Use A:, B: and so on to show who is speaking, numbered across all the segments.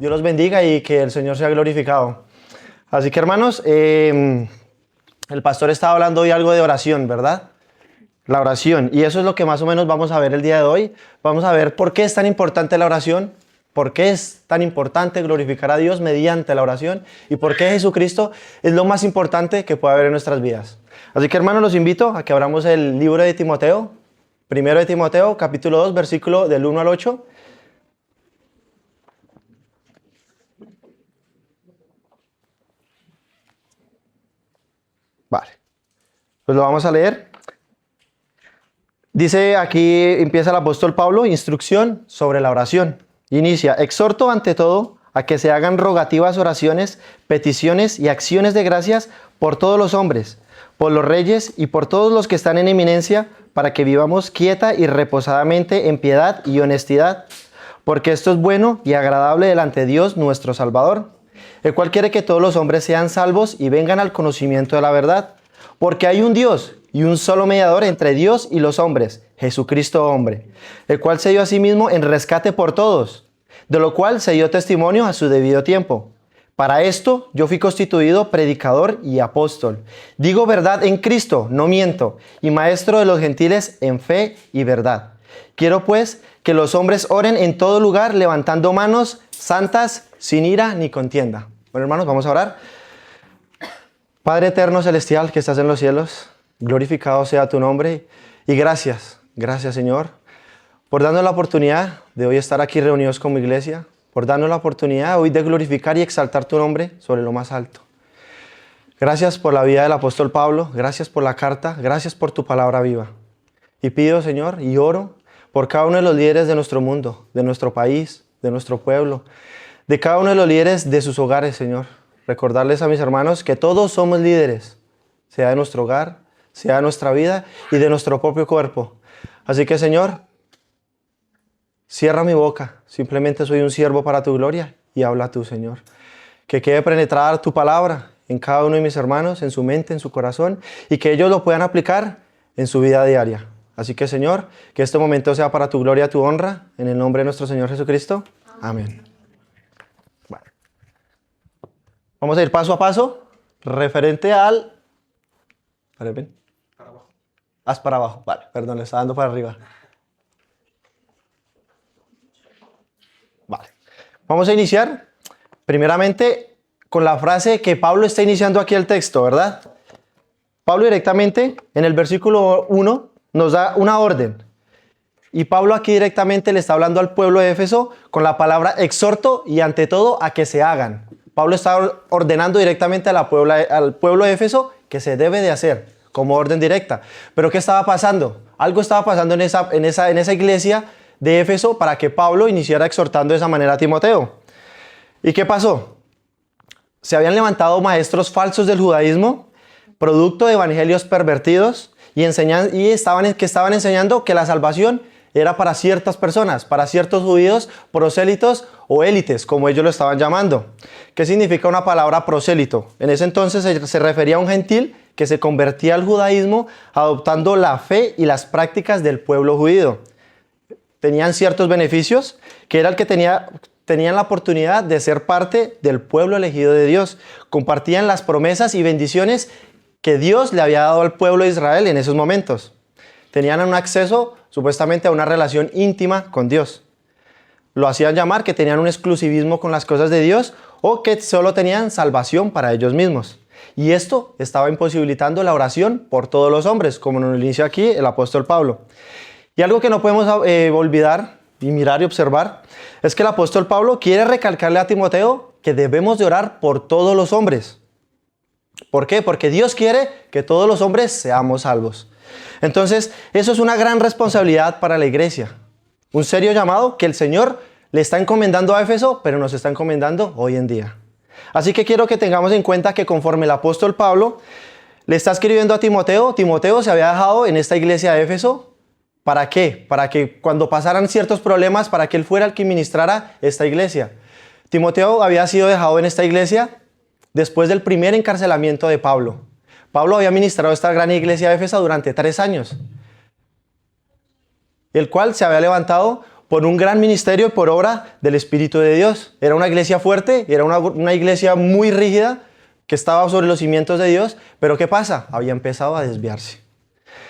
A: Dios los bendiga y que el Señor sea glorificado. Así que, hermanos, el pastor estaba hablando hoy algo de oración, ¿verdad? La oración. Y eso es lo que más o menos vamos a ver el día de hoy. Vamos a ver por qué es tan importante la oración, por qué es tan importante glorificar a Dios mediante la oración y por qué Jesucristo es lo más importante que puede haber en nuestras vidas. Así que, hermanos, los invito a que abramos el libro de Timoteo, primero de Timoteo, capítulo 2, versículo del 1 al 8. Vale, pues lo vamos a leer. Dice aquí, empieza el apóstol Pablo, instrucción sobre la oración. Inicia, exhorto ante todo a que se hagan rogativas oraciones, peticiones y acciones de gracias por todos los hombres, por los reyes y por todos los que están en eminencia, para que vivamos quieta y reposadamente en piedad y honestidad, porque esto es bueno y agradable delante de Dios nuestro Salvador, el cual quiere que todos los hombres sean salvos y vengan al conocimiento de la verdad, porque hay un Dios y un solo mediador entre Dios y los hombres, Jesucristo hombre, el cual se dio a sí mismo en rescate por todos, de lo cual se dio testimonio a su debido tiempo. Para esto yo fui constituido predicador y apóstol. Digo verdad en Cristo, no miento, y maestro de los gentiles en fe y verdad. Quiero pues que los hombres oren en todo lugar, levantando manos santas, sin ira ni contienda. Bueno, hermanos, vamos a orar. Padre eterno celestial que estás en los cielos, glorificado sea tu nombre y gracias, Señor, por darnos la oportunidad de hoy estar aquí reunidos como iglesia, por darnos la oportunidad hoy de glorificar y exaltar tu nombre sobre lo más alto. Gracias por la vida del apóstol Pablo, gracias por la carta, gracias por tu palabra viva. Y pido, Señor, y oro por cada uno de los líderes de nuestro mundo, de nuestro país, de nuestro pueblo, de cada uno de los líderes de sus hogares, Señor. Recordarles a mis hermanos que todos somos líderes, sea de nuestro hogar, sea de nuestra vida y de nuestro propio cuerpo. Así que, Señor, cierra mi boca, simplemente soy un siervo para tu gloria y habla tú, Señor. Que quede penetrada tu palabra en cada uno de mis hermanos, en su mente, en su corazón, y que ellos lo puedan aplicar en su vida diaria. Así que, Señor, que este momento sea para tu gloria, tu honra, en el nombre de nuestro Señor Jesucristo. Amén. Bueno. Vamos a ir paso a paso, referente al... Para abajo. Haz para abajo, vale, perdón, le estaba dando para arriba. Vale. Vamos a iniciar, primeramente, con la frase que Pablo está iniciando aquí el texto, ¿verdad? Pablo directamente, en el versículo 1, nos da una orden. Y Pablo aquí directamente le está hablando al pueblo de Éfeso con la palabra exhorto y ante todo a que se hagan. Pablo está ordenando directamente al pueblo de Éfeso que se debe de hacer como orden directa. Pero ¿qué estaba pasando? Algo estaba pasando en esa iglesia de Éfeso para que Pablo iniciara exhortando de esa manera a Timoteo. ¿Y qué pasó? Se habían levantado maestros falsos del judaísmo, producto de evangelios pervertidos, y estaban enseñando que la salvación era para ciertas personas, para ciertos judíos, prosélitos o élites, como ellos lo estaban llamando. ¿Qué significa una palabra prosélito? En ese entonces se refería a un gentil que se convertía al judaísmo adoptando la fe y las prácticas del pueblo judío. Tenían ciertos beneficios, que era el que tenían la oportunidad de ser parte del pueblo elegido de Dios. Compartían las promesas y bendiciones que Dios le había dado al pueblo de Israel en esos momentos. Tenían un acceso supuestamente a una relación íntima con Dios. Lo hacían llamar que tenían un exclusivismo con las cosas de Dios o que solo tenían salvación para ellos mismos. Y esto estaba imposibilitando la oración por todos los hombres, como nos lo inicia aquí el apóstol Pablo. Y algo que no podemos olvidar y mirar y observar es que el apóstol Pablo quiere recalcarle a Timoteo que debemos de orar por todos los hombres. ¿Por qué? Porque Dios quiere que todos los hombres seamos salvos. Entonces, eso es una gran responsabilidad para la iglesia. Un serio llamado que el Señor le está encomendando a Éfeso, pero nos está encomendando hoy en día. Así que quiero que tengamos en cuenta que conforme el apóstol Pablo le está escribiendo a Timoteo, Timoteo se había dejado en esta iglesia de Éfeso. ¿Para qué? Para que cuando pasaran ciertos problemas, para que él fuera el que ministrara esta iglesia. Timoteo había sido dejado en esta iglesia después del primer encarcelamiento de Pablo. Pablo había ministrado esta gran iglesia de Éfeso durante 3 años, el cual se había levantado por un gran ministerio y por obra del Espíritu de Dios. Era una iglesia fuerte, era una iglesia muy rígida, que estaba sobre los cimientos de Dios, pero ¿qué pasa? Había empezado a desviarse.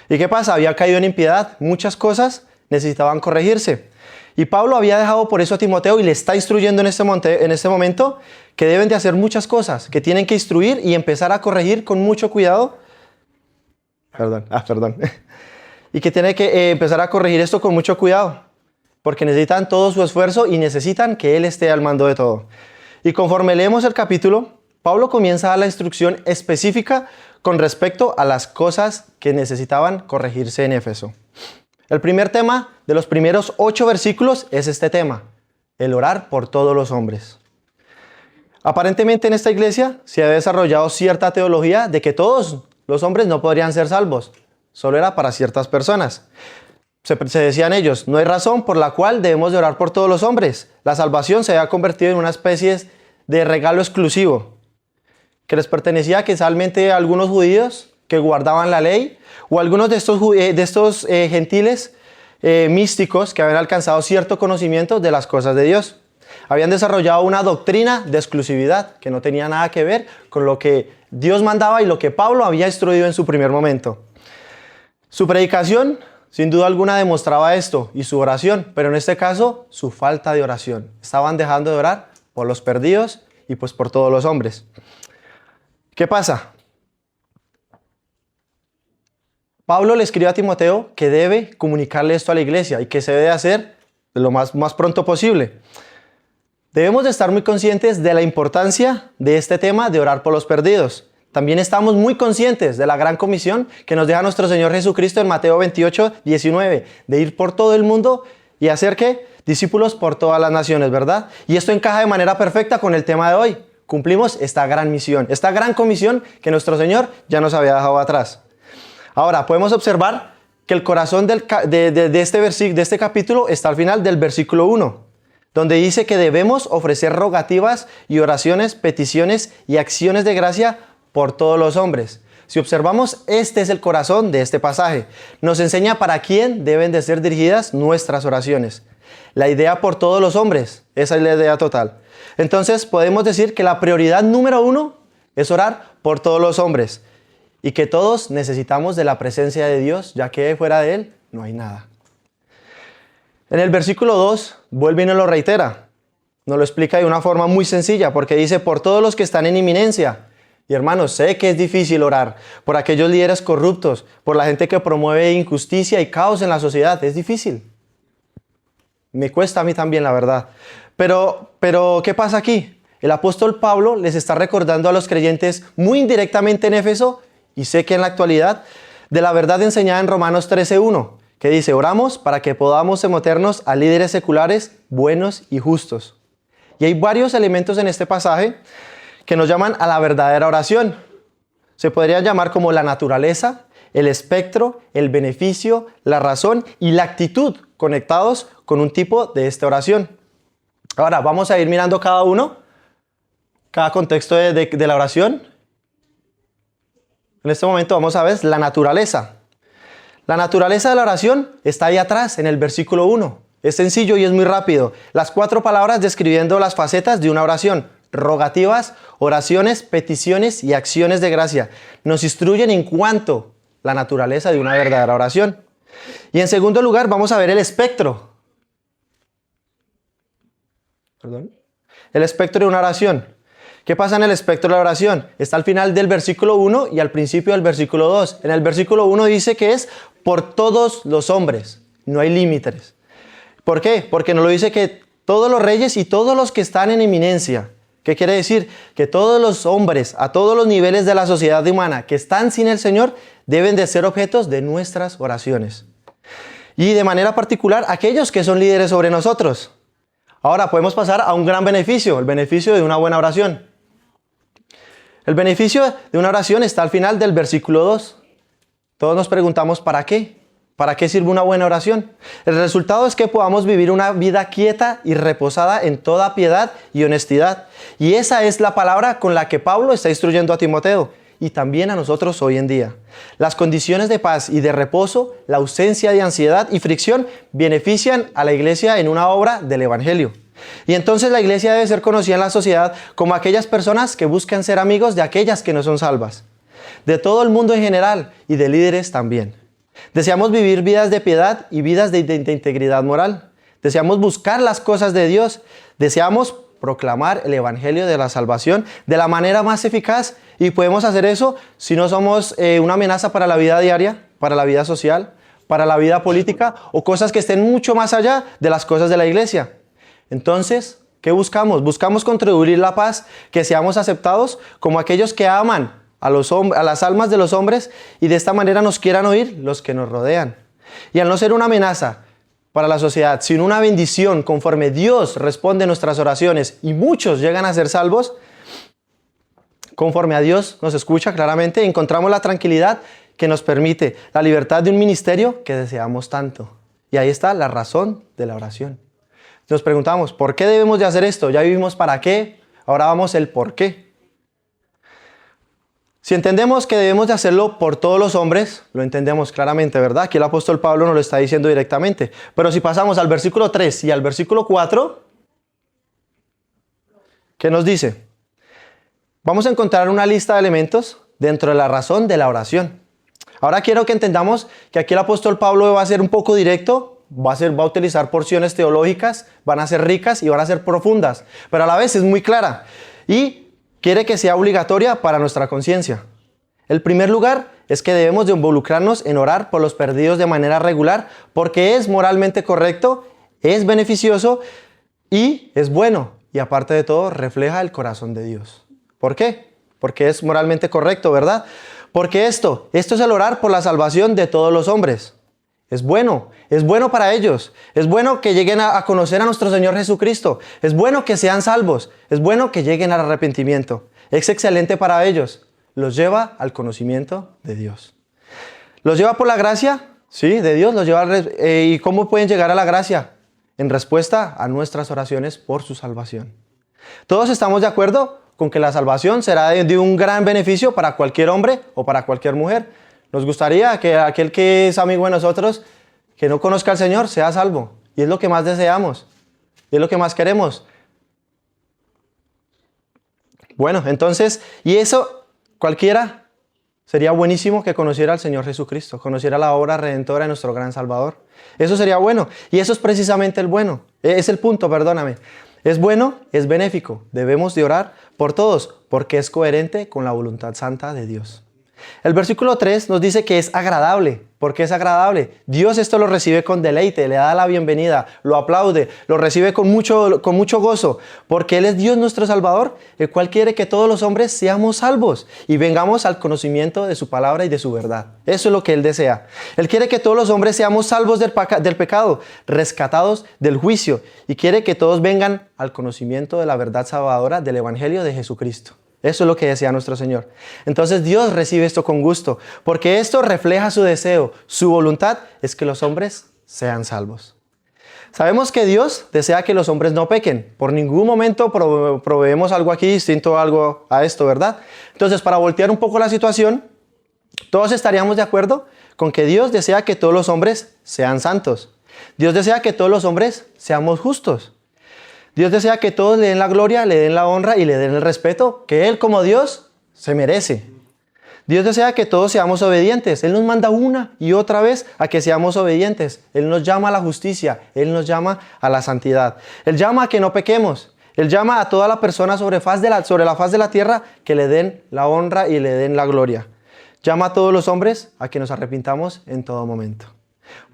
A: ¿Y qué pasa? Había caído en impiedad, muchas cosas necesitaban corregirse. Y Pablo había dejado por eso a Timoteo y le está instruyendo en este momento que deben de hacer muchas cosas, que tienen que instruir y empezar a corregir con mucho cuidado. Perdón. Y que tiene que empezar a corregir esto con mucho cuidado, porque necesitan todo su esfuerzo y necesitan que él esté al mando de todo. Y conforme leemos el capítulo, Pablo comienza a dar la instrucción específica con respecto a las cosas que necesitaban corregirse en Éfeso. El primer tema de los primeros 8 versículos es este tema, el orar por todos los hombres. Aparentemente en esta iglesia se ha desarrollado cierta teología de que todos los hombres no podrían ser salvos, solo era para ciertas personas. Se decían ellos, no hay razón por la cual debemos de orar por todos los hombres. La salvación se había convertido en una especie de regalo exclusivo, que les pertenecía quizálmente a algunos judíos que guardaban la ley, o algunos de estos gentiles místicos que habían alcanzado cierto conocimiento de las cosas de Dios. Habían desarrollado una doctrina de exclusividad que no tenía nada que ver con lo que Dios mandaba y lo que Pablo había instruido en su primer momento. Su predicación, sin duda alguna, demostraba esto, y su oración, pero en este caso, su falta de oración. Estaban dejando de orar por los perdidos y pues por todos los hombres. ¿Qué pasa? Pablo le escribe a Timoteo que debe comunicarle esto a la iglesia y que se debe hacer lo más pronto posible. Debemos de estar muy conscientes de la importancia de este tema de orar por los perdidos. También estamos muy conscientes de la gran comisión que nos deja nuestro Señor Jesucristo en Mateo 28, 19, de ir por todo el mundo y hacer ¿qué? Discípulos por todas las naciones, ¿verdad? Y esto encaja de manera perfecta con el tema de hoy. Cumplimos esta gran misión, esta gran comisión que nuestro Señor ya nos había dejado atrás. Ahora, podemos observar que el corazón de este capítulo está al final del versículo 1, donde dice que debemos ofrecer rogativas y oraciones, peticiones y acciones de gracia por todos los hombres. Si observamos, este es el corazón de este pasaje. Nos enseña para quién deben de ser dirigidas nuestras oraciones. La idea por todos los hombres, esa es la idea total. Entonces podemos decir que la prioridad número 1 es orar por todos los hombres y que todos necesitamos de la presencia de Dios, ya que fuera de Él no hay nada. En el versículo 2 vuelve y nos lo reitera. Nos lo explica de una forma muy sencilla, porque dice por todos los que están en inminencia. Y hermanos, sé que es difícil orar por aquellos líderes corruptos, por la gente que promueve injusticia y caos en la sociedad. Es difícil. Me cuesta a mí también, la verdad. Pero ¿qué pasa aquí? El apóstol Pablo les está recordando a los creyentes muy indirectamente en Éfeso, y sé que en la actualidad, de la verdad enseñada en Romanos 13:1, que dice, oramos para que podamos someternos a líderes seculares buenos y justos. Y hay varios elementos en este pasaje que nos llaman a la verdadera oración. Se podría llamar como la naturaleza, el espectro, el beneficio, la razón y la actitud conectados con un tipo de esta oración. Ahora vamos a ir mirando cada contexto de la oración. En este momento vamos a ver la naturaleza. La naturaleza de la oración está ahí atrás en el versículo 1. Es sencillo y es muy rápido. Las 4 palabras describiendo las facetas de una oración. Rogativas, oraciones, peticiones y acciones de gracia. Nos instruyen en cuanto a la naturaleza de una verdadera oración. Y en segundo lugar vamos a ver el espectro. El espectro de una oración. ¿Qué pasa en el espectro de la oración? Está al final del versículo 1 y al principio del versículo 2. En el versículo 1 dice que es por todos los hombres. No hay límites. ¿Por qué? Porque nos lo dice que todos los reyes y todos los que están en eminencia. ¿Qué quiere decir? Que todos los hombres, a todos los niveles de la sociedad humana que están sin el Señor, deben de ser objetos de nuestras oraciones. Y de manera particular, aquellos que son líderes sobre nosotros. Ahora podemos pasar a un gran beneficio, el beneficio de una buena oración. El beneficio de una oración está al final del versículo 2. Todos nos preguntamos, ¿para qué? ¿Para qué sirve una buena oración? El resultado es que podamos vivir una vida quieta y reposada en toda piedad y honestidad. Y esa es la palabra con la que Pablo está instruyendo a Timoteo. y también a nosotros hoy en día. Las condiciones de paz y de reposo, la ausencia de ansiedad y fricción benefician a la iglesia en una obra del Evangelio. Y entonces la iglesia debe ser conocida en la sociedad como aquellas personas que buscan ser amigos de aquellas que no son salvas, de todo el mundo en general y de líderes también. Deseamos vivir vidas de piedad y vidas de integridad moral. Deseamos buscar las cosas de Dios. Deseamos proclamar el evangelio de la salvación de la manera más eficaz, y podemos hacer eso si no somos una amenaza para la vida diaria, para la vida social, para la vida política o cosas que estén mucho más allá de las cosas de la iglesia. Entonces, ¿qué buscamos? Buscamos contribuir la paz, que seamos aceptados como aquellos que aman a las almas de los hombres y de esta manera nos quieran oír los que nos rodean. Y al no ser una amenaza para la sociedad, sino una bendición conforme Dios responde nuestras oraciones y muchos llegan a ser salvos, conforme a Dios nos escucha claramente, encontramos la tranquilidad que nos permite la libertad de un ministerio que deseamos tanto. Y ahí está la razón de la oración. Nos preguntamos, ¿por qué debemos de hacer esto? Ya vivimos para qué, ahora vamos el por qué. Si entendemos que debemos de hacerlo por todos los hombres, lo entendemos claramente, ¿verdad? Aquí el apóstol Pablo nos lo está diciendo directamente. Pero si pasamos al versículo 3 y al versículo 4, ¿qué nos dice? Vamos a encontrar una lista de elementos dentro de la razón de la oración. Ahora quiero que entendamos que aquí el apóstol Pablo va a ser un poco directo, va a utilizar porciones teológicas, van a ser ricas y van a ser profundas, pero a la vez es muy clara. Y quiere que sea obligatoria para nuestra conciencia. El primer lugar es que debemos de involucrarnos en orar por los perdidos de manera regular, porque es moralmente correcto, es beneficioso y es bueno. Y aparte de todo, refleja el corazón de Dios. ¿Por qué? Porque es moralmente correcto, ¿verdad? Porque esto es el orar por la salvación de todos los hombres. Es bueno para ellos. Es bueno que lleguen a conocer a nuestro Señor Jesucristo. Es bueno que sean salvos. Es bueno que lleguen al arrepentimiento. Es excelente para ellos. Los lleva al conocimiento de Dios. ¿Los lleva por la gracia? Sí, de Dios. Los lleva ¿y cómo pueden llegar a la gracia? En respuesta a nuestras oraciones por su salvación. ¿Todos estamos de acuerdo con que la salvación será de un gran beneficio para cualquier hombre o para cualquier mujer? Nos gustaría que aquel que es amigo de nosotros, que no conozca al Señor, sea salvo. Y es lo que más deseamos. Y es lo que más queremos. Bueno, entonces, y eso cualquiera sería buenísimo que conociera al Señor Jesucristo, conociera la obra redentora de nuestro gran Salvador. Eso sería bueno. Y eso es precisamente el bueno. Es el punto, perdóname. Es bueno, es benéfico. Debemos de orar por todos, porque es coherente con la voluntad santa de Dios. El versículo 3 nos dice que es agradable. ¿Por qué es agradable? Dios esto lo recibe con deleite, le da la bienvenida, lo aplaude, lo recibe con mucho gozo, porque Él es Dios nuestro Salvador, el cual quiere que todos los hombres seamos salvos y vengamos al conocimiento de su palabra y de su verdad. Eso es lo que Él desea. Él quiere que todos los hombres seamos salvos del pecado, rescatados del juicio, y quiere que todos vengan al conocimiento de la verdad salvadora del Evangelio de Jesucristo. Eso es lo que desea nuestro Señor. Entonces Dios recibe esto con gusto, porque esto refleja su deseo, su voluntad es que los hombres sean salvos. Sabemos que Dios desea que los hombres no pequen. Por ningún momento proveemos algo aquí distinto a esto, ¿verdad? Entonces, para voltear un poco la situación, todos estaríamos de acuerdo con que Dios desea que todos los hombres sean santos. Dios desea que todos los hombres seamos justos. Dios desea que todos le den la gloria, le den la honra y le den el respeto que Él como Dios se merece. Dios desea que todos seamos obedientes. Él nos manda una y otra vez a que seamos obedientes. Él nos llama a la justicia, Él nos llama a la santidad. Él llama a que no pequemos. Él llama a toda la persona sobre la faz de la tierra que le den la honra y le den la gloria. Llama a todos los hombres a que nos arrepintamos en todo momento.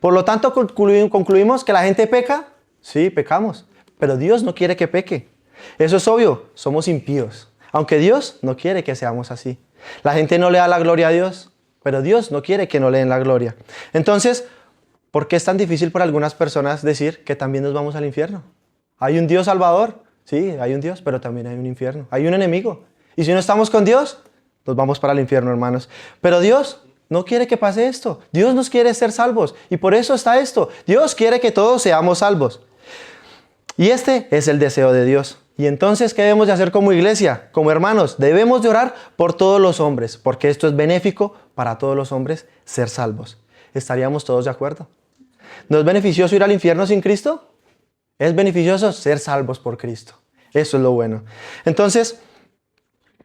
A: Por lo tanto, concluimos que la gente peca. Sí, pecamos. Pero Dios no quiere que peque. Eso es obvio, somos impíos. Aunque Dios no quiere que seamos así. La gente no le da la gloria a Dios, pero Dios no quiere que no le den la gloria. Entonces, ¿por qué es tan difícil para algunas personas decir que también nos vamos al infierno? ¿Hay un Dios salvador? Sí, hay un Dios, pero también hay un infierno. Hay un enemigo. Y si no estamos con Dios, nos vamos para el infierno, hermanos. Pero Dios no quiere que pase esto. Dios nos quiere ser salvos. Y por eso está esto. Dios quiere que todos seamos salvos. Y este es el deseo de Dios. Y entonces, ¿qué debemos de hacer como iglesia? Como hermanos, debemos de orar por todos los hombres, porque esto es benéfico para todos los hombres ser salvos. ¿Estaríamos todos de acuerdo? ¿No es beneficioso ir al infierno sin Cristo? Es beneficioso ser salvos por Cristo. Eso es lo bueno. Entonces,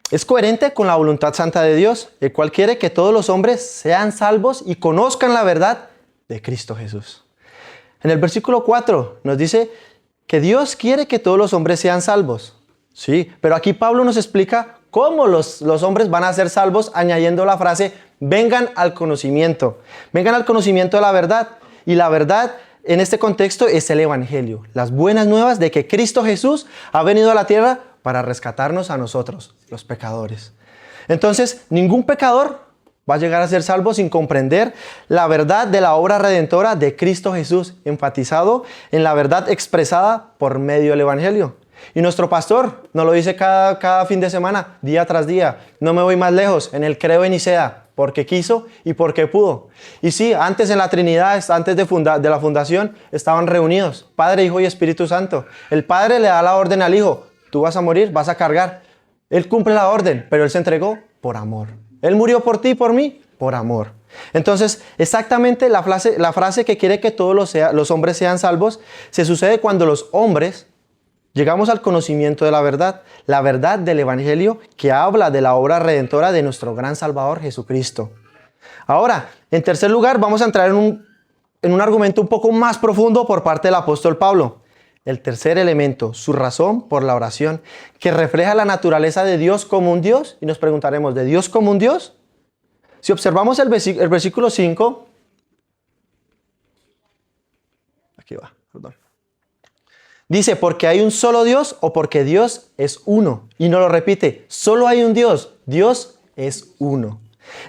A: es coherente con la voluntad santa de Dios, el cual quiere que todos los hombres sean salvos y conozcan la verdad de Cristo Jesús. En el versículo 4 nos dice que Dios quiere que todos los hombres sean salvos. Sí, pero aquí Pablo nos explica cómo los hombres van a ser salvos, añadiendo la frase, vengan al conocimiento. Vengan al conocimiento de la verdad. Y la verdad en este contexto es el Evangelio. Las buenas nuevas de que Cristo Jesús ha venido a la tierra para rescatarnos a nosotros, los pecadores. Entonces, ningún pecador va a llegar a ser salvo sin comprender la verdad de la obra redentora de Cristo Jesús, enfatizado en la verdad expresada por medio del Evangelio. Y nuestro pastor nos lo dice cada fin de semana, día tras día. No me voy más lejos, en el credo de Nicea, porque quiso y porque pudo. Y sí, antes en la Trinidad, antes de la fundación, estaban reunidos, Padre, Hijo y Espíritu Santo. El Padre le da la orden al Hijo, tú vas a morir, vas a cargar. Él cumple la orden, pero Él se entregó por amor. Él murió por ti y por mí, por amor. Entonces, exactamente la frase que quiere que todos los hombres sean salvos, se sucede cuando los hombres llegamos al conocimiento de la verdad del Evangelio que habla de la obra redentora de nuestro gran Salvador Jesucristo. Ahora, en tercer lugar, vamos a entrar en un argumento un poco más profundo por parte del apóstol Pablo. El tercer elemento, su razón por la oración, que refleja la naturaleza de Dios como un Dios. Y nos preguntaremos, ¿de Dios como un Dios? Si observamos el versículo 5, aquí va, perdón. Dice, porque hay un solo Dios o porque Dios es uno. Y no lo repite, solo hay un Dios, Dios es uno.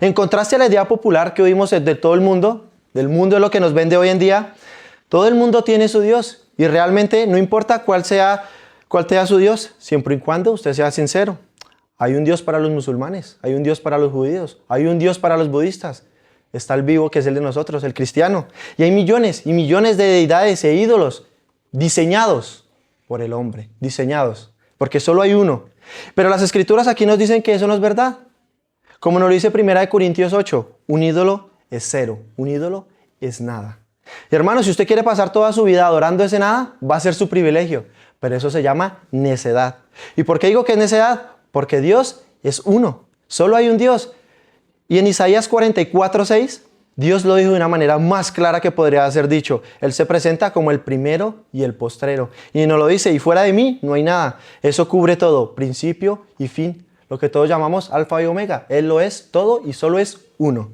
A: En contraste a la idea popular que oímos de todo el mundo, del mundo de lo que nos vende hoy en día, todo el mundo tiene su Dios. Y realmente no importa cuál sea su Dios, siempre y cuando usted sea sincero. Hay un Dios para los musulmanes, hay un Dios para los judíos, hay un Dios para los budistas. Está el vivo que es el de nosotros, el cristiano. Y hay millones y millones de deidades e ídolos diseñados por el hombre, diseñados, porque solo hay uno. Pero las escrituras aquí nos dicen que eso no es verdad. Como nos lo dice 1 Corintios 8, un ídolo es cero, un ídolo es nada. Y hermano, si usted quiere pasar toda su vida adorando ese nada, va a ser su privilegio, pero eso se llama necedad. ¿Y por qué digo que es necedad? Porque Dios es uno, solo hay un Dios. Y en Isaías 44:6, Dios lo dijo de una manera más clara que podría ser dicho. Él se presenta como el primero y el postrero. Y nos lo dice, y fuera de mí no hay nada. Eso cubre todo, principio y fin. Lo que todos llamamos alfa y omega. Él lo es todo y solo es uno.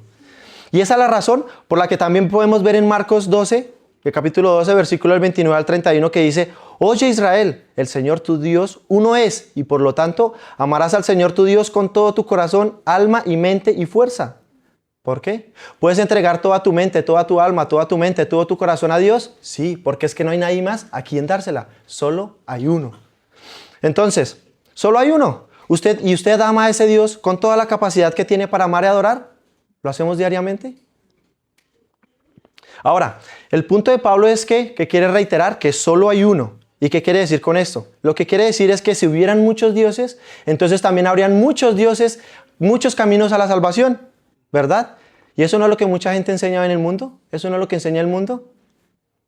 A: Y esa es la razón por la que también podemos ver en Marcos 12, el capítulo 12, versículo del 29 al 31, que dice, oye Israel, el Señor tu Dios uno es, y por lo tanto amarás al Señor tu Dios con todo tu corazón, alma y mente y fuerza. ¿Por qué? ¿Puedes entregar toda tu mente, toda tu alma, toda tu mente, todo tu corazón a Dios? Sí, porque es que no hay nadie más a quien dársela. Solo hay uno. Entonces, solo hay uno. ¿Usted ama a ese Dios con toda la capacidad que tiene para amar y adorar? ¿Lo hacemos diariamente? Ahora, el punto de Pablo es que quiere reiterar que solo hay uno. ¿Y qué quiere decir con esto? Lo que quiere decir es que si hubieran muchos dioses, entonces también habrían muchos dioses, muchos caminos a la salvación, ¿verdad? ¿Y eso no es lo que mucha gente enseña en el mundo? ¿Eso no es lo que enseña el mundo?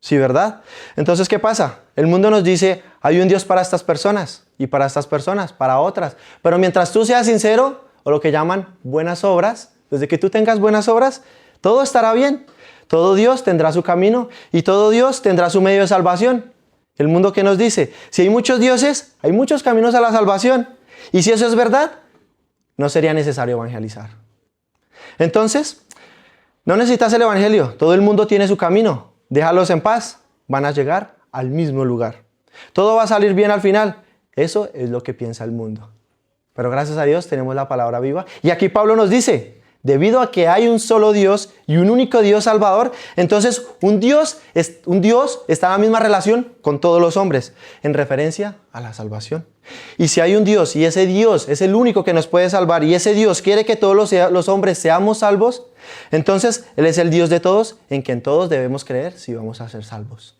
A: Sí, ¿verdad? Entonces, ¿qué pasa? El mundo nos dice, hay un Dios para estas personas y para estas personas, para otras. Pero mientras tú seas sincero, o lo que llaman buenas obras, desde que tú tengas buenas obras, todo estará bien. Todo Dios tendrá su camino y todo Dios tendrá su medio de salvación. El mundo que nos dice, si hay muchos dioses, hay muchos caminos a la salvación. Y si eso es verdad, no sería necesario evangelizar. Entonces, no necesitas el evangelio. Todo el mundo tiene su camino. Déjalos en paz. Van a llegar al mismo lugar. Todo va a salir bien al final. Eso es lo que piensa el mundo. Pero gracias a Dios tenemos la palabra viva. Y aquí Pablo nos dice, debido a que hay un solo Dios y un único Dios salvador, entonces un Dios está en la misma relación con todos los hombres, en referencia a la salvación. Y si hay un Dios y ese Dios es el único que nos puede salvar y ese Dios quiere que todos los hombres seamos salvos, entonces Él es el Dios de todos en quien todos debemos creer si vamos a ser salvos.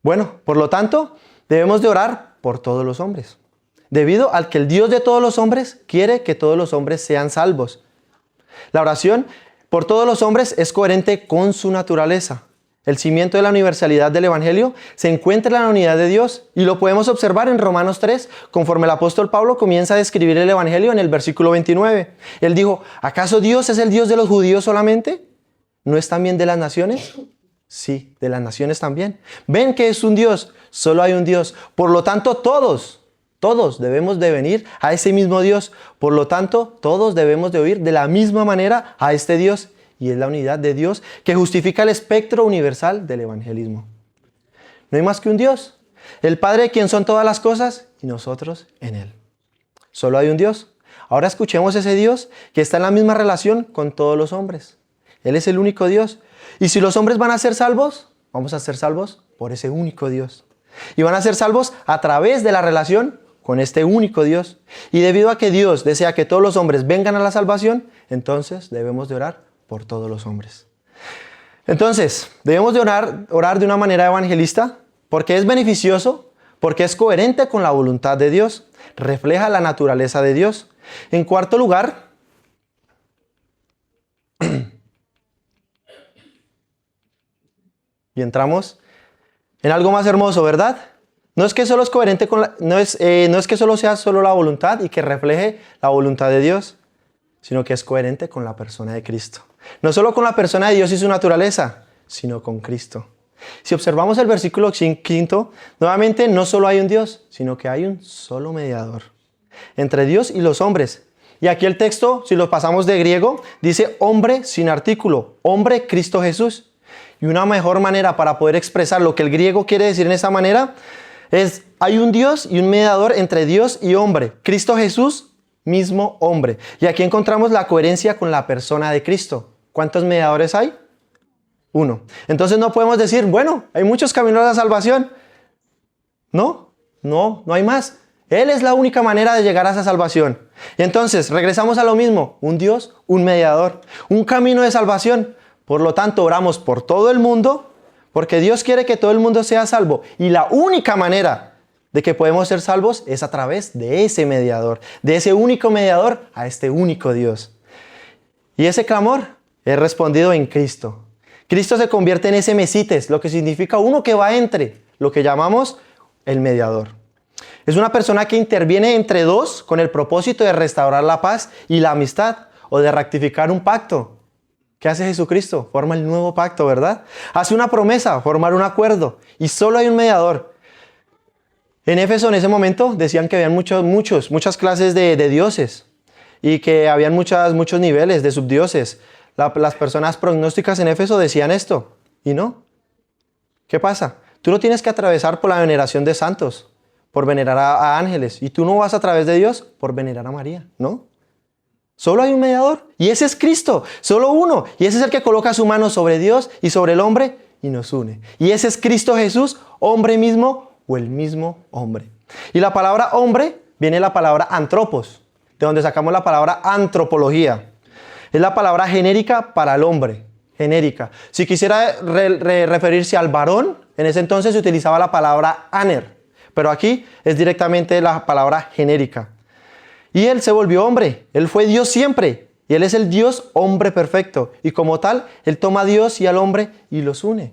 A: Bueno, por lo tanto, debemos de orar por todos los hombres. Debido al que el Dios de todos los hombres quiere que todos los hombres sean salvos. La oración por todos los hombres es coherente con su naturaleza. El cimiento de la universalidad del Evangelio se encuentra en la unidad de Dios y lo podemos observar en Romanos 3, conforme el apóstol Pablo comienza a describir el Evangelio en el versículo 29. Él dijo, ¿acaso Dios es el Dios de los judíos solamente? ¿No es también de las naciones? Sí, de las naciones también. ¿Ven que es un Dios? Solo hay un Dios. Por lo tanto, todos debemos de venir a ese mismo Dios. Por lo tanto, todos debemos de oír de la misma manera a este Dios. Y es la unidad de Dios que justifica el espectro universal del evangelismo. No hay más que un Dios, el Padre de quien son todas las cosas y nosotros en Él. Solo hay un Dios. Ahora escuchemos ese Dios que está en la misma relación con todos los hombres. Él es el único Dios. Y si los hombres van a ser salvos, vamos a ser salvos por ese único Dios. Y van a ser salvos a través de la relación con este único Dios. Y debido a que Dios desea que todos los hombres vengan a la salvación, entonces debemos de orar por todos los hombres. Entonces, debemos de orar de una manera evangelista porque es beneficioso, porque es coherente con la voluntad de Dios, refleja la naturaleza de Dios. En cuarto lugar, y entramos en algo más hermoso, ¿verdad? No es que solo es coherente con no es que solo sea solo la voluntad y que refleje la voluntad de Dios, sino que es coherente con la persona de Cristo. No solo con la persona de Dios y su naturaleza, sino con Cristo. Si observamos el versículo 5, nuevamente no solo hay un Dios, sino que hay un solo mediador entre Dios y los hombres. Y aquí el texto, si lo pasamos de griego, dice hombre sin artículo, hombre Cristo Jesús. Y una mejor manera para poder expresar lo que el griego quiere decir en esa manera es, hay un Dios y un mediador entre Dios y hombre, Cristo Jesús, mismo hombre. Y aquí encontramos la coherencia con la persona de Cristo. ¿Cuántos mediadores hay? Uno. Entonces no podemos decir, bueno, hay muchos caminos a la salvación. No hay más. Él es la única manera de llegar a esa salvación. Y entonces regresamos a lo mismo, un Dios, un mediador, un camino de salvación. Por lo tanto, oramos por todo el mundo, porque Dios quiere que todo el mundo sea salvo. Y la única manera de que podemos ser salvos es a través de ese mediador, de ese único mediador a este único Dios. Y ese clamor es respondido en Cristo. Cristo se convierte en ese mesites, lo que significa uno que va entre, lo que llamamos el mediador. Es una persona que interviene entre dos con el propósito de restaurar la paz y la amistad o de rectificar un pacto. ¿Qué hace Jesucristo? Forma el nuevo pacto, ¿verdad? Hace una promesa, formar un acuerdo. Y solo hay un mediador. En Éfeso en ese momento decían que habían muchas clases de dioses. Y que habían muchos niveles de subdioses. Las personas prognósticas en Éfeso decían esto. ¿Y no? ¿Qué pasa? Tú no tienes que atravesar por la veneración de santos, por venerar a ángeles. Y tú no vas a través de Dios por venerar a María, ¿no? Solo hay un mediador y ese es Cristo, solo uno. Y ese es el que coloca su mano sobre Dios y sobre el hombre y nos une. Y ese es Cristo Jesús, hombre mismo o el mismo hombre. Y la palabra hombre viene de la palabra antropos, de donde sacamos la palabra antropología. Es la palabra genérica para el hombre, genérica. Si quisiera referirse al varón, en ese entonces se utilizaba la palabra aner, pero aquí es directamente la palabra genérica. Y Él se volvió hombre, Él fue Dios siempre, y Él es el Dios hombre perfecto, y como tal, Él toma a Dios y al hombre y los une.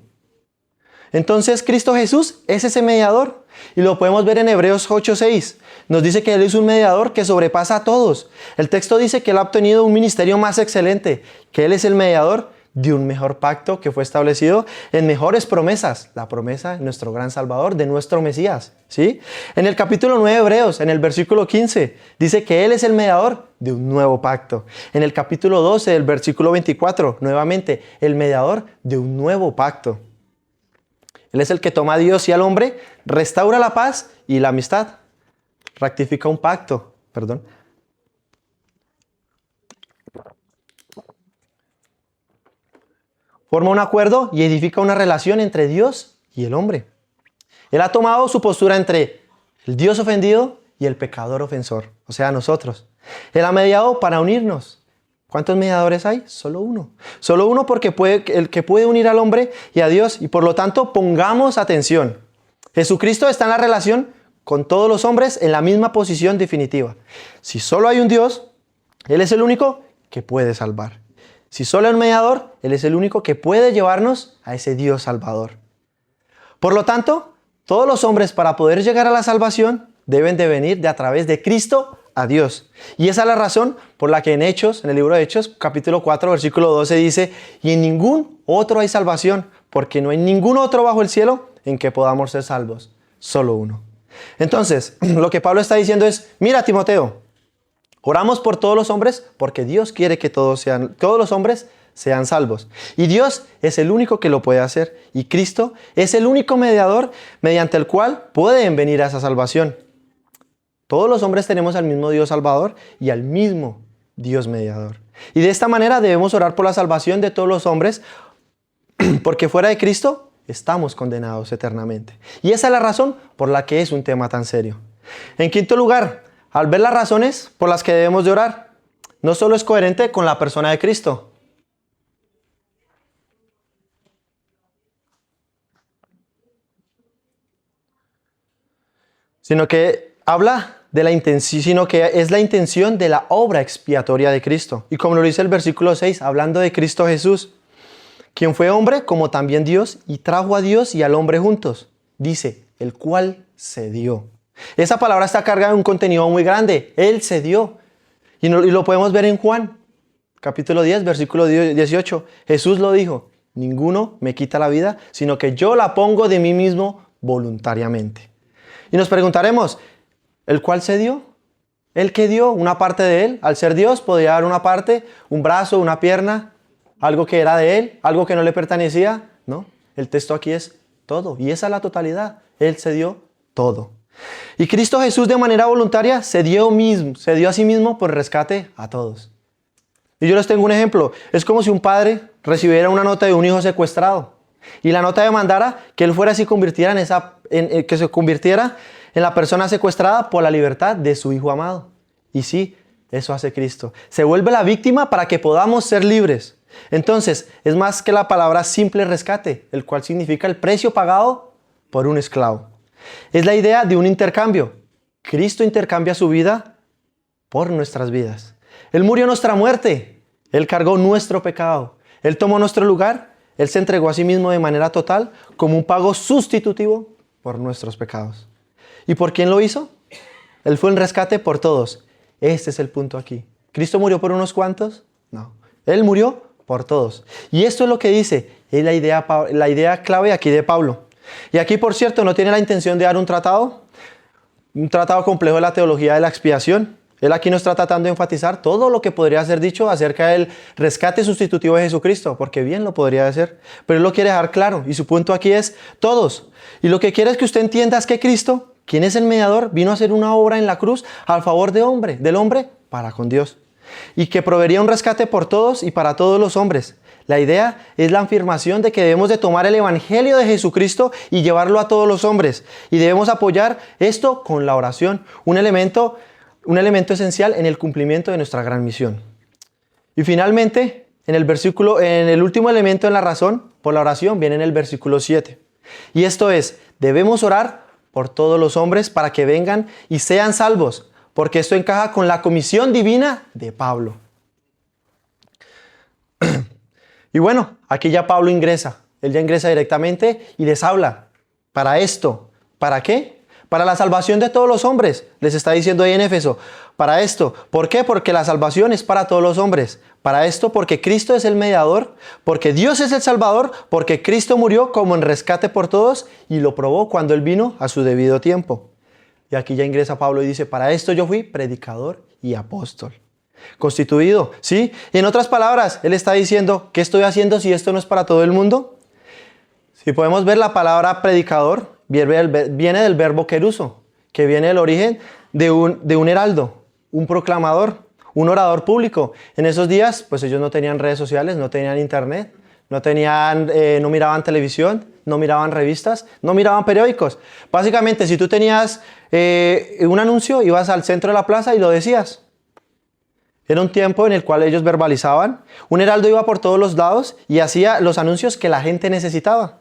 A: Entonces Cristo Jesús es ese mediador, y lo podemos ver en Hebreos 8:6. Nos dice que Él es un mediador que sobrepasa a todos. El texto dice que Él ha obtenido un ministerio más excelente, que Él es el mediador de un mejor pacto que fue establecido en mejores promesas, la promesa de nuestro gran Salvador, de nuestro Mesías, ¿sí? En el capítulo 9 de Hebreos, en el versículo 15, dice que Él es el mediador de un nuevo pacto. En el capítulo 12 del versículo 24, nuevamente, el mediador de un nuevo pacto. Él es el que toma a Dios y al hombre, restaura la paz y la amistad, rectifica un pacto, forma un acuerdo y edifica una relación entre Dios y el hombre. Él ha tomado su postura entre el Dios ofendido y el pecador ofensor, o sea, nosotros. Él ha mediado para unirnos. ¿Cuántos mediadores hay? Solo uno. Solo uno porque el que puede unir al hombre y a Dios. Y por lo tanto, pongamos atención. Jesucristo está en la relación con todos los hombres en la misma posición definitiva. Si solo hay un Dios, Él es el único que puede salvar. Si solo hay un mediador, Él es el único que puede llevarnos a ese Dios salvador. Por lo tanto, todos los hombres para poder llegar a la salvación deben de venir de a través de Cristo a Dios. Y esa es la razón por la que en Hechos, en el libro de Hechos, capítulo 4, versículo 12 dice: y en ningún otro hay salvación, porque no hay ningún otro bajo el cielo en que podamos ser salvos, solo uno. Entonces, lo que Pablo está diciendo es: mira, Timoteo, oramos por todos los hombres porque Dios quiere que todos los hombres sean salvos. Y Dios es el único que lo puede hacer. Y Cristo es el único mediador mediante el cual pueden venir a esa salvación. Todos los hombres tenemos al mismo Dios salvador y al mismo Dios mediador. Y de esta manera debemos orar por la salvación de todos los hombres, porque fuera de Cristo estamos condenados eternamente. Y esa es la razón por la que es un tema tan serio. En quinto lugar, al ver las razones por las que debemos de orar, no solo es coherente con la persona de Cristo, sino que habla de la intención, sino que es la intención de la obra expiatoria de Cristo. Y como lo dice el versículo 6, hablando de Cristo Jesús, quien fue hombre como también Dios, y trajo a Dios y al hombre juntos. Dice, el cual se dio. Esa palabra está cargada de un contenido muy grande. Él se dio. Y lo podemos ver en Juan, capítulo 10, versículo 18. Jesús lo dijo: ninguno me quita la vida, sino que yo la pongo de mí mismo voluntariamente. Y nos preguntaremos, ¿el cual se dio? ¿El que dio una parte de él? Al ser Dios podía dar una parte, un brazo, una pierna, algo que era de él, algo que no le pertenecía. No, el texto aquí es todo. Y esa es la totalidad. Él se dio todo. Y Cristo Jesús de manera voluntaria se dio a sí mismo por rescate a todos. Y yo les tengo un ejemplo. Es como si un padre recibiera una nota de un hijo secuestrado. Y la nota demandara que él fuera así que se convirtiera en la persona secuestrada por la libertad de su hijo amado. Y sí, eso hace Cristo. Se vuelve la víctima para que podamos ser libres. Entonces, es más que la palabra simple rescate, el cual significa el precio pagado por un esclavo. Es la idea de un intercambio. Cristo intercambia su vida por nuestras vidas. Él murió nuestra muerte. Él cargó nuestro pecado. Él tomó nuestro lugar. Él se entregó a sí mismo de manera total como un pago sustitutivo por nuestros pecados. ¿Y por quién lo hizo? Él fue un rescate por todos. Este es el punto aquí. ¿Cristo murió por unos cuantos? No. Él murió por todos. Y esto es lo que dice. Es la idea clave aquí de Pablo. Y aquí, por cierto, no tiene la intención de dar un tratado complejo de la teología de la expiación. Él aquí nos está tratando de enfatizar todo lo que podría ser dicho acerca del rescate sustitutivo de Jesucristo, porque bien lo podría hacer, pero él lo quiere dejar claro, y su punto aquí es todos. Y lo que quiere es que usted entienda es que Cristo, quien es el mediador, vino a hacer una obra en la cruz al favor del hombre para con Dios, y que proveería un rescate por todos y para todos los hombres. La idea es la afirmación de que debemos de tomar el evangelio de Jesucristo y llevarlo a todos los hombres, y debemos apoyar esto con la oración, un elemento esencial en el cumplimiento de nuestra gran misión. Y finalmente, en el último elemento en la razón por la oración viene en el versículo 7. Y esto es, debemos orar por todos los hombres para que vengan y sean salvos, porque esto encaja con la comisión divina de Pablo. Y bueno, aquí ya Pablo ingresa. Él ya ingresa directamente y les habla. Para esto, ¿para qué? Para la salvación de todos los hombres, les está diciendo ahí en Éfeso. Para esto, ¿por qué? Porque la salvación es para todos los hombres. Para esto, porque Cristo es el mediador, porque Dios es el Salvador, porque Cristo murió como en rescate por todos y lo probó cuando Él vino a su debido tiempo. Y aquí ya ingresa Pablo y dice, para esto yo fui predicador y apóstol. Constituido, ¿sí? Y en otras palabras, Él está diciendo, ¿qué estoy haciendo si esto no es para todo el mundo? Si podemos ver la palabra predicador, viene del verbo keruso, que viene del origen de un heraldo, un proclamador, un orador público. En esos días, pues ellos no tenían redes sociales, no tenían internet, no miraban televisión, no miraban revistas, no miraban periódicos. Básicamente, si tú tenías un anuncio, ibas al centro de la plaza y lo decías. Era un tiempo en el cual ellos verbalizaban. Un heraldo iba por todos los lados y hacía los anuncios que la gente necesitaba.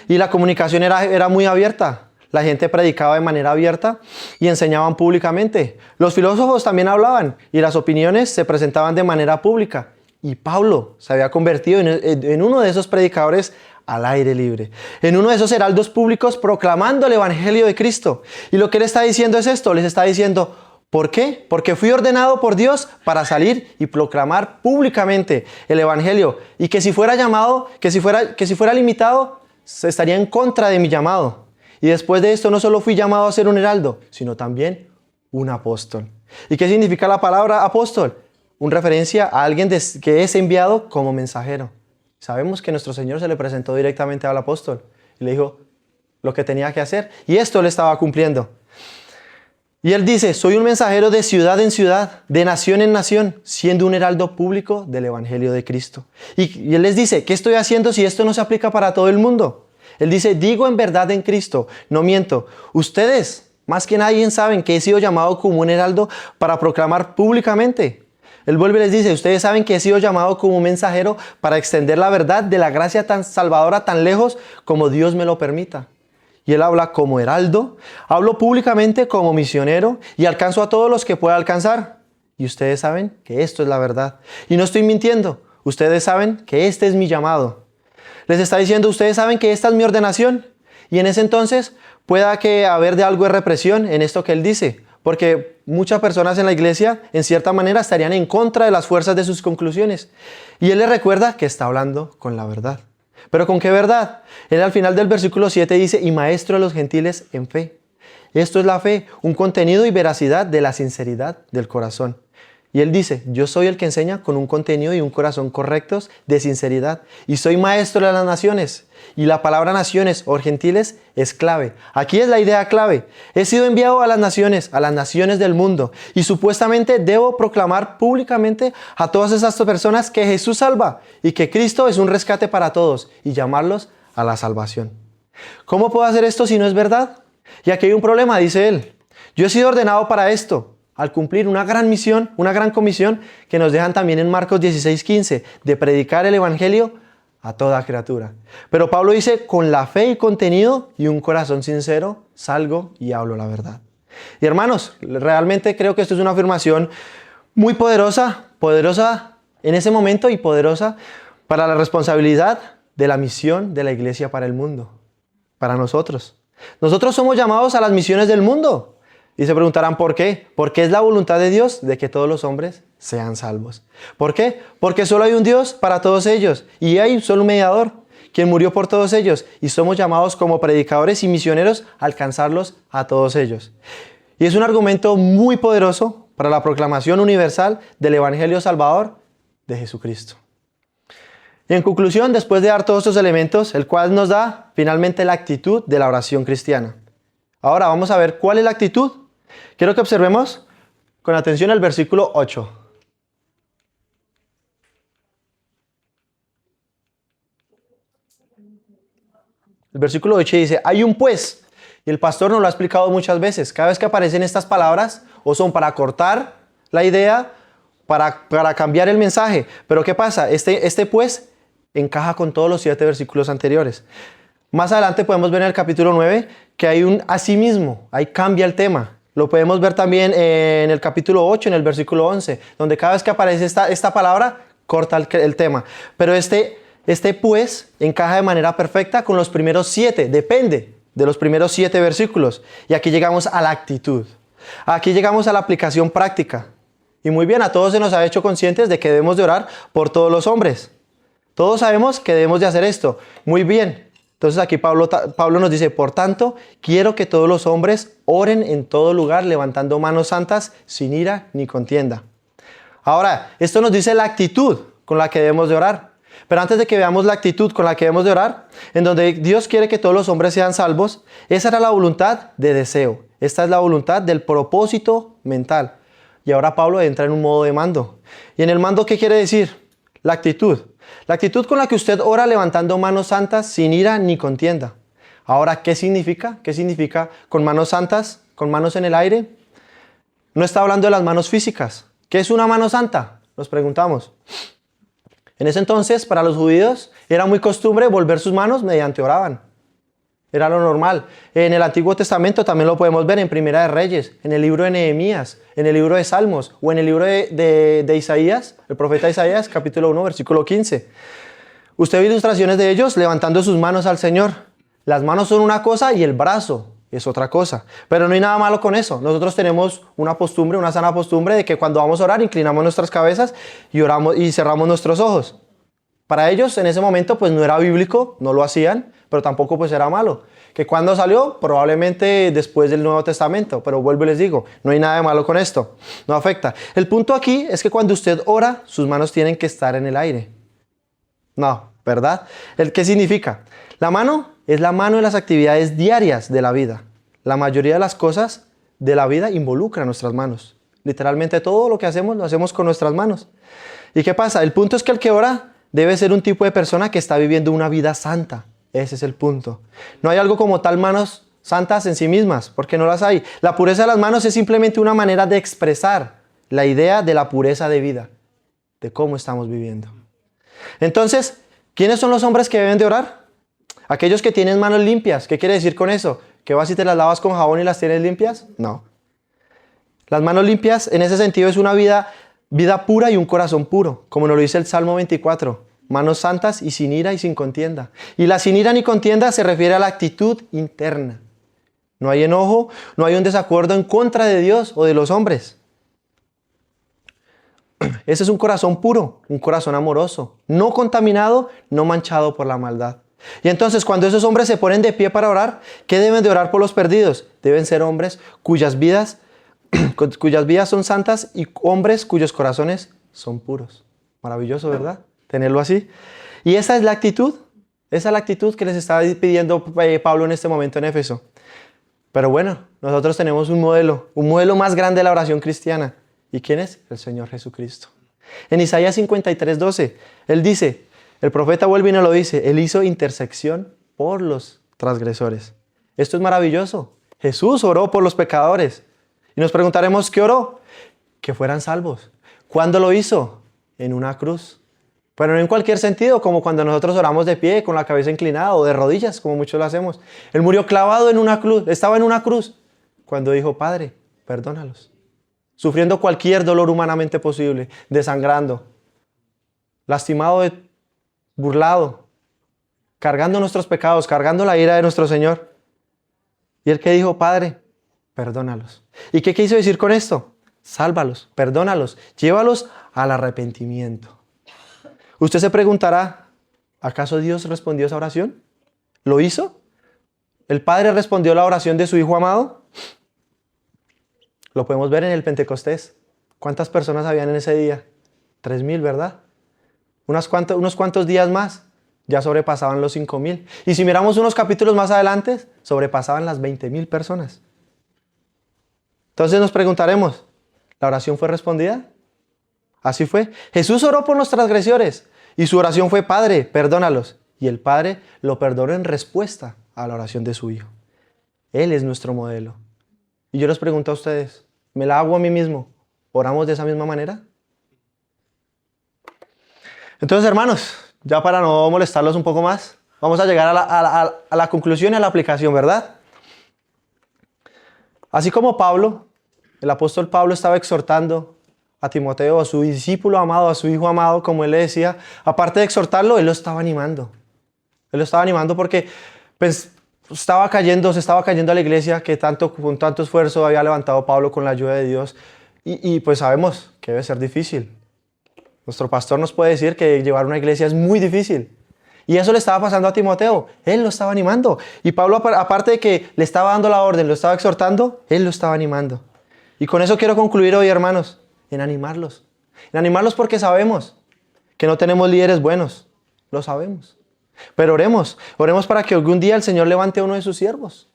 A: Y la comunicación era muy abierta. La gente predicaba de manera abierta y enseñaban públicamente. Los filósofos también hablaban y las opiniones se presentaban de manera pública. Y Pablo se había convertido en uno de esos predicadores al aire libre, en uno de esos heraldos públicos proclamando el evangelio de Cristo. Y lo que él está diciendo es esto, les está diciendo, ¿por qué? Porque fui ordenado por Dios para salir y proclamar públicamente el evangelio, y que si fuera llamado, que si fuera limitado, se estaría en contra de mi llamado. Y después de esto no solo fui llamado a ser un heraldo, sino también un apóstol. ¿Y qué significa la palabra apóstol? Una referencia a alguien que es enviado como mensajero. Sabemos que nuestro Señor se le presentó directamente al apóstol y le dijo lo que tenía que hacer, y esto le estaba cumpliendo. Y él dice, soy un mensajero de ciudad en ciudad, de nación en nación, siendo un heraldo público del evangelio de Cristo. Y él les dice, ¿qué estoy haciendo si esto no se aplica para todo el mundo? Él dice, digo en verdad en Cristo, no miento. Ustedes, más que nadie, saben que he sido llamado como un heraldo para proclamar públicamente. Él vuelve y les dice, ustedes saben que he sido llamado como un mensajero para extender la verdad de la gracia tan salvadora tan lejos como Dios me lo permita. Y él habla como heraldo, hablo públicamente como misionero y alcanzo a todos los que pueda alcanzar. Y ustedes saben que esto es la verdad. Y no estoy mintiendo, ustedes saben que este es mi llamado. Les está diciendo, ustedes saben que esta es mi ordenación. Y en ese entonces pueda que haber de algo de represión en esto que él dice. Porque muchas personas en la iglesia, en cierta manera, estarían en contra de las fuerzas de sus conclusiones. Y él les recuerda que está hablando con la verdad. ¿Pero con qué verdad? Él al final del versículo 7 dice, y maestro de los gentiles en fe. Esto es la fe, un contenido y veracidad de la sinceridad del corazón. Y él dice, yo soy el que enseña con un contenido y un corazón correctos de sinceridad. Y soy maestro de las naciones. Y la palabra naciones o gentiles es clave. Aquí es la idea clave. He sido enviado a las naciones del mundo. Y supuestamente debo proclamar públicamente a todas esas personas que Jesús salva y que Cristo es un rescate para todos y llamarlos a la salvación. ¿Cómo puedo hacer esto si no es verdad? Y aquí hay un problema, dice él. Yo he sido ordenado para esto, al cumplir una gran misión, una gran comisión que nos dejan también en Marcos 16:15, de predicar el evangelio a toda criatura. Pero Pablo dice, con la fe y contenido y un corazón sincero, salgo y hablo la verdad. Y hermanos, realmente creo que esto es una afirmación muy poderosa en ese momento y poderosa para la responsabilidad de la misión de la iglesia para el mundo, para nosotros. Nosotros somos llamados a las misiones del mundo. Y se preguntarán ¿por qué? Porque es la voluntad de Dios de que todos los hombres sean salvos. ¿Por qué? Porque solo hay un Dios para todos ellos y hay solo un mediador, quien murió por todos ellos, y somos llamados como predicadores y misioneros a alcanzarlos a todos ellos. Y es un argumento muy poderoso para la proclamación universal del Evangelio Salvador de Jesucristo. Y en conclusión, después de dar todos estos elementos, el cual nos da finalmente la actitud de la oración cristiana. Ahora vamos a ver cuál es la actitud. Quiero que observemos con atención el versículo 8. El versículo 8 dice, hay un pues, y el pastor nos lo ha explicado muchas veces. Cada vez que aparecen estas palabras, o son para cortar la idea, para cambiar el mensaje. Pero ¿qué pasa? Este pues encaja con todos los 7 versículos anteriores. Más adelante podemos ver en el capítulo 9 que hay un asimismo, ahí cambia el tema. Lo podemos ver también en el capítulo 8, en el versículo 11, donde cada vez que aparece esta palabra, corta el tema. Pero este pues encaja de manera perfecta con los primeros 7, depende de los primeros 7 versículos. Y aquí llegamos a la actitud. Aquí llegamos a la aplicación práctica. Y muy bien, a todos se nos ha hecho conscientes de que debemos de orar por todos los hombres. Todos sabemos que debemos de hacer esto. Muy bien. Entonces aquí Pablo nos dice, por tanto, quiero que todos los hombres oren en todo lugar, levantando manos santas, sin ira ni contienda. Ahora, esto nos dice la actitud con la que debemos de orar. Pero antes de que veamos la actitud con la que debemos de orar, en donde Dios quiere que todos los hombres sean salvos, esa era la voluntad de deseo. Esta es la voluntad del propósito mental. Y ahora Pablo entra en un modo de mando. ¿Y en el mando qué quiere decir? La actitud. La actitud con la que usted ora levantando manos santas sin ira ni contienda. Ahora, ¿qué significa? ¿Qué significa con manos santas, con manos en el aire? No está hablando de las manos físicas. ¿Qué es una mano santa? Nos preguntamos. En ese entonces, para los judíos, era muy costumbre volver sus manos mediante oraban. Era lo normal. En el Antiguo Testamento también lo podemos ver en Primera de Reyes, en el libro de Nehemías, en el libro de Salmos o en el libro de Isaías, el profeta Isaías, capítulo 1, versículo 15. Usted ve ilustraciones de ellos levantando sus manos al Señor. Las manos son una cosa y el brazo es otra cosa. Pero no hay nada malo con eso. Nosotros tenemos una costumbre, una sana costumbre de que cuando vamos a orar inclinamos nuestras cabezas y oramos y cerramos nuestros ojos. Para ellos en ese momento pues no era bíblico, no lo hacían, pero tampoco pues era malo. ¿Que cuando salió? Probablemente después del Nuevo Testamento, pero vuelvo y les digo, no hay nada de malo con esto, no afecta. El punto aquí es que cuando usted ora, sus manos tienen que estar en el aire. No, ¿verdad? ¿Qué significa? La mano es la mano en las actividades diarias de la vida. La mayoría de las cosas de la vida involucran nuestras manos. Literalmente todo lo que hacemos lo hacemos con nuestras manos. ¿Y qué pasa? El punto es que el que ora debe ser un tipo de persona que está viviendo una vida santa. Ese es el punto. No hay algo como tal manos santas en sí mismas, porque no las hay. La pureza de las manos es simplemente una manera de expresar la idea de la pureza de vida, de cómo estamos viviendo. Entonces, ¿quiénes son los hombres que deben de orar? Aquellos que tienen manos limpias. ¿Qué quiere decir con eso? ¿Que vas y te las lavas con jabón y las tienes limpias? No. Las manos limpias en ese sentido es una vida pura y un corazón puro, como nos lo dice el Salmo 24. Manos santas y sin ira y sin contienda. Y la sin ira ni contienda se refiere a la actitud interna. No hay enojo, no hay un desacuerdo en contra de Dios o de los hombres. Ese es un corazón puro, un corazón amoroso, no contaminado, no manchado por la maldad. Y entonces cuando esos hombres se ponen de pie para orar, ¿qué deben de orar por los perdidos? Deben ser hombres cuyas vidas son santas y hombres cuyos corazones son puros. Maravilloso, ¿verdad? Tenerlo así. Y esa es la actitud que les está pidiendo Pablo en este momento en Éfeso. Pero bueno, nosotros tenemos un modelo más grande de la oración cristiana. ¿Y quién es? El Señor Jesucristo. En Isaías 53:12, Él dice, el profeta vuelve y nos lo dice, Él hizo intersección por los transgresores. Esto es maravilloso. Jesús oró por los pecadores. Y nos preguntaremos, ¿qué oró? Que fueran salvos. ¿Cuándo lo hizo? En una cruz. Pero no en cualquier sentido, como cuando nosotros oramos de pie, con la cabeza inclinada o de rodillas, como muchos lo hacemos. Él murió clavado en una cruz, estaba en una cruz, cuando dijo, Padre, perdónalos. Sufriendo cualquier dolor humanamente posible, desangrando, lastimado, burlado, cargando nuestros pecados, cargando la ira de nuestro Señor. Y Él que dijo, Padre, perdónalos. ¿Y qué quiso decir con esto? Sálvalos, perdónalos, llévalos al arrepentimiento. Usted se preguntará, ¿acaso Dios respondió esa oración? ¿Lo hizo? ¿El Padre respondió la oración de su Hijo amado? Lo podemos ver en el Pentecostés. ¿Cuántas personas habían en ese día? 3,000, ¿verdad? Unos cuantos días más, ya sobrepasaban los 5,000. Y si miramos unos capítulos más adelante, sobrepasaban las 20,000 personas. Entonces nos preguntaremos, ¿la oración fue respondida? Así fue. Jesús oró por los transgresores y su oración fue, Padre, perdónalos. Y el Padre lo perdonó en respuesta a la oración de su Hijo. Él es nuestro modelo. Y yo les pregunto a ustedes, ¿me la hago a mí mismo? ¿Oramos de esa misma manera? Entonces, hermanos, ya para no molestarlos un poco más, vamos a llegar a la conclusión y a la aplicación, ¿verdad? Así como Pablo, el apóstol Pablo estaba exhortando a Timoteo, a su discípulo amado, a su hijo amado, como él le decía, aparte de exhortarlo, él lo estaba animando. Él lo estaba animando porque pues, se estaba cayendo a la iglesia que con tanto esfuerzo había levantado Pablo con la ayuda de Dios. Y pues sabemos que debe ser difícil. Nuestro pastor nos puede decir que llevar una iglesia es muy difícil. Y eso le estaba pasando a Timoteo. Él lo estaba animando. Y Pablo, aparte de que le estaba dando la orden, lo estaba exhortando, él lo estaba animando. Y con eso quiero concluir hoy, hermanos, en animarlos. En animarlos porque sabemos que no tenemos líderes buenos. Lo sabemos. Pero oremos para que algún día el Señor levante a uno de sus siervos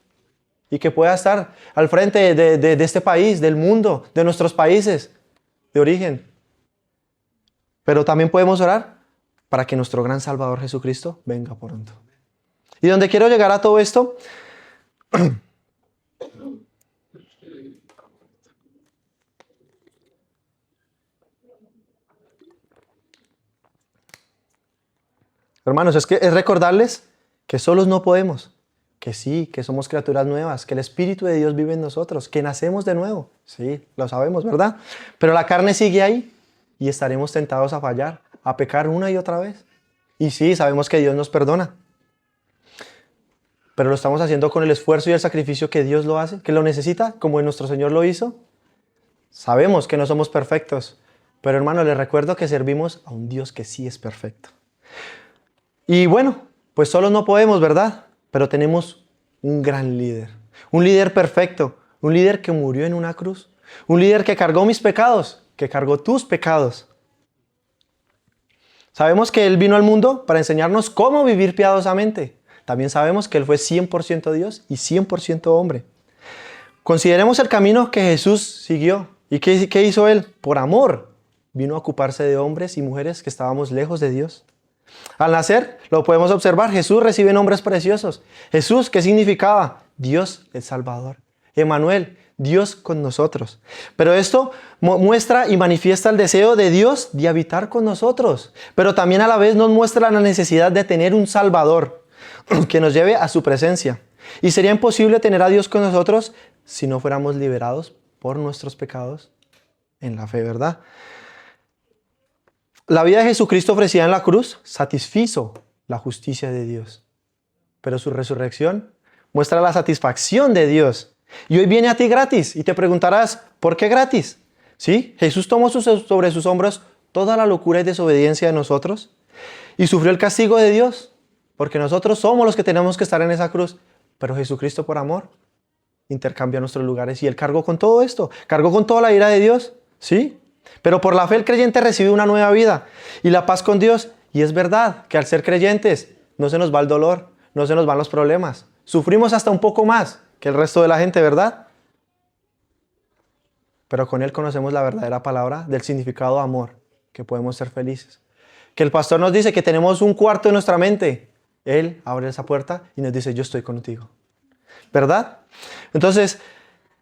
A: y que pueda estar al frente de este país, del mundo, de nuestros países de origen. Pero también podemos orar para que nuestro gran Salvador Jesucristo venga pronto. Y donde quiero llegar a todo esto, hermanos, es recordarles que solos no podemos, que sí, que somos criaturas nuevas, que el Espíritu de Dios vive en nosotros, que nacemos de nuevo. Sí, lo sabemos, ¿verdad? Pero la carne sigue ahí y estaremos tentados a fallar, a pecar una y otra vez. Y sí, sabemos que Dios nos perdona. Pero lo estamos haciendo con el esfuerzo y el sacrificio que Dios lo hace, que lo necesita, como nuestro Señor lo hizo. Sabemos que no somos perfectos, pero hermano, les recuerdo que servimos a un Dios que sí es perfecto. Y bueno, pues solos no podemos, ¿verdad? Pero tenemos un gran líder, un líder perfecto, un líder que murió en una cruz, un líder que cargó mis pecados, que cargó tus pecados. Sabemos que Él vino al mundo para enseñarnos cómo vivir piadosamente. También sabemos que Él fue 100% Dios y 100% hombre. Consideremos el camino que Jesús siguió. ¿Y qué hizo Él? Por amor, vino a ocuparse de hombres y mujeres que estábamos lejos de Dios. Al nacer, lo podemos observar, Jesús recibe nombres preciosos. Jesús, ¿qué significaba? Dios el Salvador. Emmanuel, Dios con nosotros. Pero esto muestra y manifiesta el deseo de Dios de habitar con nosotros. Pero también a la vez nos muestra la necesidad de tener un Salvador que nos lleve a su presencia. Y sería imposible tener a Dios con nosotros si no fuéramos liberados por nuestros pecados en la fe, ¿verdad? La vida de Jesucristo ofrecida en la cruz satisfizo la justicia de Dios. Pero su resurrección muestra la satisfacción de Dios. Y hoy viene a ti gratis. Y te preguntarás, ¿por qué gratis? ¿Sí? Jesús tomó sobre sus hombros toda la locura y desobediencia de nosotros y sufrió el castigo de Dios. Porque nosotros somos los que tenemos que estar en esa cruz. Pero Jesucristo, por amor, intercambia nuestros lugares. Y Él cargó con todo esto. Cargó con toda la ira de Dios. ¿Sí? Pero por la fe el creyente recibe una nueva vida y la paz con Dios. Y es verdad que al ser creyentes no se nos va el dolor, no se nos van los problemas. Sufrimos hasta un poco más que el resto de la gente, ¿verdad? Pero con Él conocemos la verdadera palabra del significado de amor, que podemos ser felices. Que el pastor nos dice que tenemos un cuarto en nuestra mente. Él abre esa puerta y nos dice, yo estoy contigo. ¿Verdad? Entonces,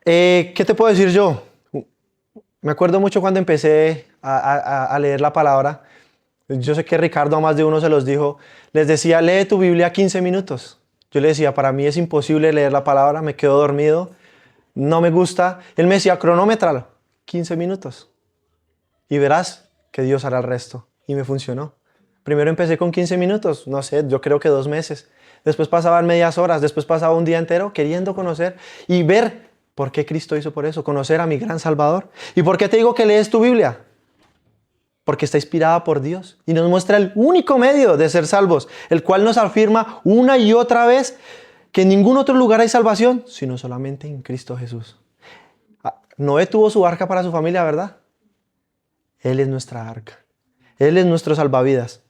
A: ¿qué te puedo decir yo? Me acuerdo mucho cuando empecé a leer la palabra. Yo sé que Ricardo a más de uno se los dijo. Les decía, lee tu Biblia 15 minutos. Yo le decía, para mí es imposible leer la palabra, me quedo dormido, no me gusta. Él me decía, cronómetralo, 15 minutos. Y verás que Dios hará el resto. Y me funcionó. Primero empecé con 15 minutos, no sé, yo creo que 2 meses. Después pasaban medias horas, después pasaba un día entero queriendo conocer y ver por qué Cristo hizo por eso, conocer a mi gran Salvador. ¿Y por qué te digo que lees tu Biblia? Porque está inspirada por Dios y nos muestra el único medio de ser salvos, el cual nos afirma una y otra vez que en ningún otro lugar hay salvación, sino solamente en Cristo Jesús. Noé tuvo su arca para su familia, ¿verdad? Él es nuestra arca. Él es nuestro salvavidas.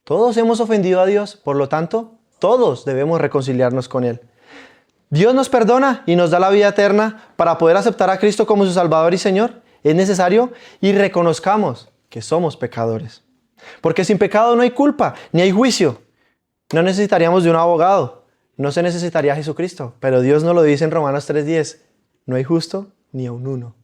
A: Todos hemos ofendido a Dios, por lo tanto, todos debemos reconciliarnos con Él. Dios nos perdona y nos da la vida eterna para poder aceptar a Cristo como su Salvador y Señor. Es necesario y reconozcamos que somos pecadores. Porque sin pecado no hay culpa, ni hay juicio. No necesitaríamos de un abogado. No se necesitaría Jesucristo. Pero Dios nos lo dice en Romanos 3:10. No hay justo ni aun uno.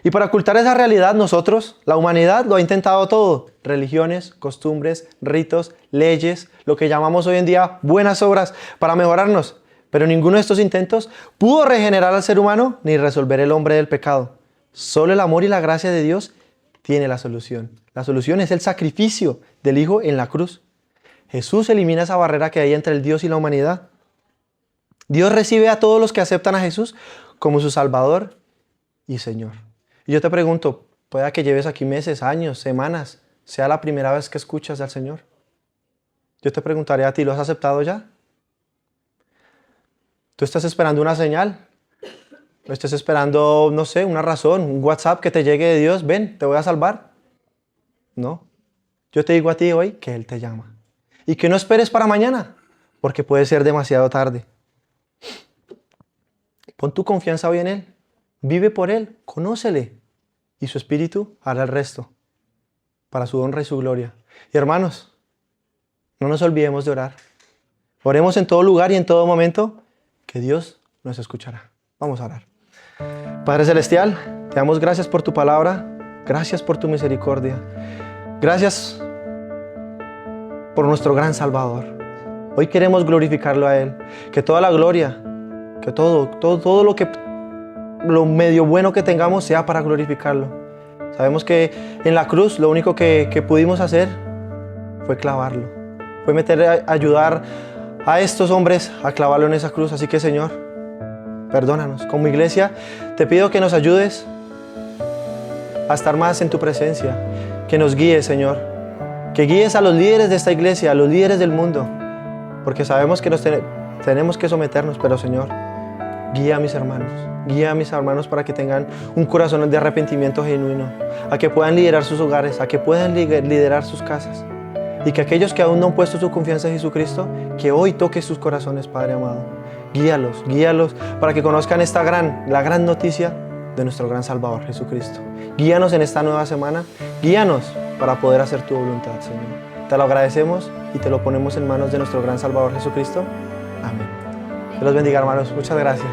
A: Y para ocultar esa realidad nosotros, la humanidad, lo ha intentado todo. Religiones, costumbres, ritos, leyes, lo que llamamos hoy en día buenas obras para mejorarnos. Pero ninguno de estos intentos pudo regenerar al ser humano ni resolver el hombre del pecado. Solo el amor y la gracia de Dios tiene la solución. La solución es el sacrificio del Hijo en la cruz. Jesús elimina esa barrera que hay entre el Dios y la humanidad. Dios recibe a todos los que aceptan a Jesús como su Salvador y Señor. Y yo te pregunto, pueda que lleves aquí meses, años, semanas, sea la primera vez que escuchas al Señor. Yo te preguntaré a ti, ¿lo has aceptado ya? ¿Tú estás esperando una señal? ¿O estás esperando, no sé, una razón, un WhatsApp que te llegue de Dios? Ven, te voy a salvar. No. Yo te digo a ti hoy que Él te llama. Y que no esperes para mañana, porque puede ser demasiado tarde. Pon tu confianza hoy en Él. Vive por Él, conócele. Y su Espíritu hará el resto, para su honra y su gloria. Y hermanos, no nos olvidemos de orar. Oremos en todo lugar y en todo momento, que Dios nos escuchará. Vamos a orar. Padre Celestial, te damos gracias por tu palabra, gracias por tu misericordia, gracias por nuestro gran Salvador. Hoy queremos glorificarlo a Él. Que toda la gloria, que todo lo medio bueno que tengamos sea para glorificarlo. Sabemos que en la cruz lo único que pudimos hacer fue clavarlo. Fue ayudar a estos hombres a clavarlo en esa cruz. Así que, Señor, perdónanos. Como iglesia, te pido que nos ayudes a estar más en tu presencia. Que nos guíes, Señor. Que guíes a los líderes de esta iglesia, a los líderes del mundo. Porque sabemos que tenemos que someternos, pero, Señor, guía a mis hermanos. Guía a mis hermanos para que tengan un corazón de arrepentimiento genuino. A que puedan liderar sus hogares, a que puedan liderar sus casas. Y que aquellos que aún no han puesto su confianza en Jesucristo, que hoy toque sus corazones, Padre amado. Guíalos para que conozcan la gran noticia de nuestro gran Salvador, Jesucristo. Guíanos en esta nueva semana. Guíanos para poder hacer tu voluntad, Señor. Te lo agradecemos y te lo ponemos en manos de nuestro gran Salvador, Jesucristo. Amén. Dios los bendiga, hermanos. Muchas gracias.